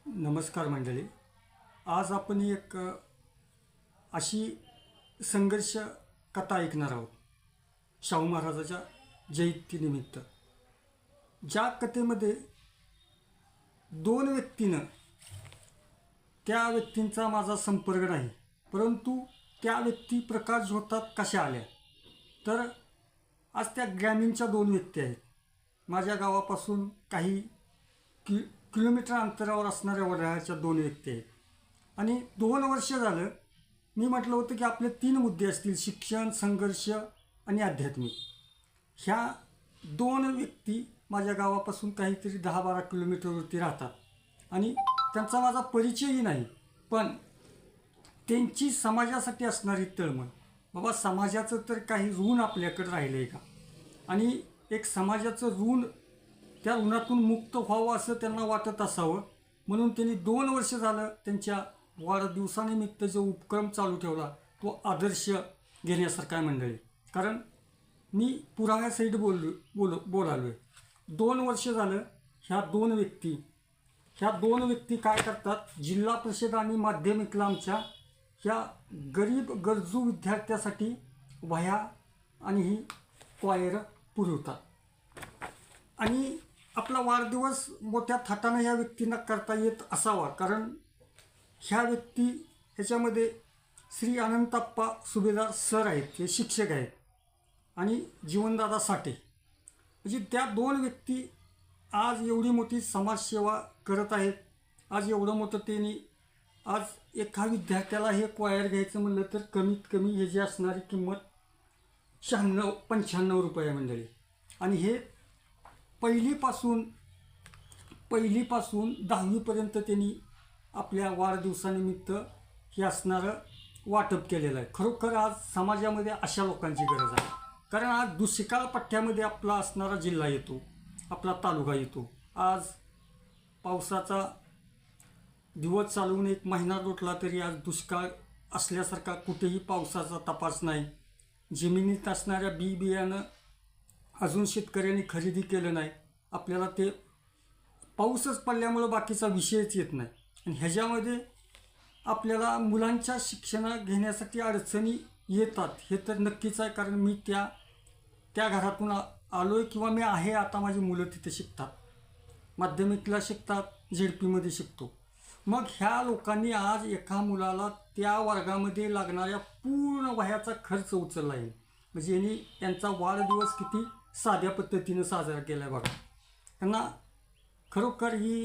नमस्कार मंडळी. आज आपण एक अशी संघर्ष कथा ऐकणार आहोत शाहू महाराजाच्या जयंतीनिमित्त. ज्या कथेमध्ये दोन व्यक्तीनं, त्या व्यक्तींचा माझा संपर्क नाही, परंतु त्या व्यक्ती प्रकाश होतात कशा आल्या, तर आज त्या ग्रामीणच्या दोन व्यक्ती आहेत. माझ्या गावापासून काही किलोमीटर अंतरावर असणाऱ्या वडाळ्याच्या दोन व्यक्ती आहेत. आणि 2 वर्ष झालं मी म्हटलं होतं की आपले 3 मुद्दे असतील: शिक्षण, संघर्ष आणि आध्यात्मिक. ह्या दोन व्यक्ती माझ्या गावापासून काहीतरी 10-12 किलोमीटरवरती राहतात आणि त्यांचा माझा परिचयही नाही, पण त्यांची समाजासाठी असणारी तळमळ. बाबा, समाजाचं तर काही ऋण आपल्याकडे राहिलं आहे का? आणि एक समाजाचं ऋण, त्या ऋणातून मुक्त व्हावं असं त्यांना वाटत असावं, म्हणून त्यांनी 2 वर्ष झालं त्यांच्या वाढदिवसानिमित्त जो उपक्रम चालू ठेवला तो आदर्श घेण्यासारखा आहे मंडळी. कारण मी पुराव्या साईड बोलालो आहे. 2 वर्ष झालं ह्या दोन व्यक्ती काय करतात, जिल्हा परिषद आणि माध्यमिकला आमच्या ह्या गरीब गरजू विद्यार्थ्यासाठी वह्या आणि ही क्वायर पुरवतात. आणि आपला वाढदिवस मोठ्या थाटानं ह्या व्यक्तींना करता येत असावा, कारण ह्या व्यक्ती ह्याच्यामध्ये श्री अनंतप्पा सुभेदार सर आहेत, हे शिक्षक आहेत, आणि जीवनदादा साठे, म्हणजे त्या दोन व्यक्ती आज एवढी मोठी समाजसेवा करत आहेत. आज एवढं मोठं त्यांनी, आज एका विद्यार्थ्याला हे क्वायर घ्यायचं म्हणलं तर कमीत कमी ह्याची असणारी किंमत 95 रुपये मंडळी. आणि हे पहिलीपासून 10वीपर्यंत त्यांनी आपल्या वाढदिवसानिमित्त हे असणारं वाटप केलेलं आहे. खरोखर आज समाजामध्ये अशा लोकांची गरज आहे. कारण आज दुष्काळ पट्ट्यामध्ये आपला असणारा जिल्हा येतो, आपला तालुका येतो. आज पावसाचा दिवस चालवून 1 महिना लोटला तरी आज दुष्काळ असल्यासारखा कुठेही पावसाचा तपास नाही. जमिनीत असणाऱ्या बियाणं अजून शेतकऱ्यांनी खरेदी केलं नाही. आपल्याला ते पाऊसच पडल्यामुळं बाकीचा विषयच येत नाही. आणि ह्याच्यामध्ये आपल्याला मुलांच्या शिक्षण घेण्यासाठी अडचणी येतात, हे तर नक्कीच आहे. कारण मी त्या घरातून आलो आहे, किंवा मी आहे आता. माझी मुलं तिथे शिकतात, माध्यमिकला शिकतात, झेडपीमध्ये शिकतो. मग ह्या लोकांनी आज एका मुलाला त्या वर्गामध्ये लागणाऱ्या पूर्ण वह्याचा खर्च उचलला आहे. म्हणजे यांनी त्यांचा वाढदिवस किती साध्या पद्धतीनं साजरा केला आहे बघा. त्यांना खरोखर ही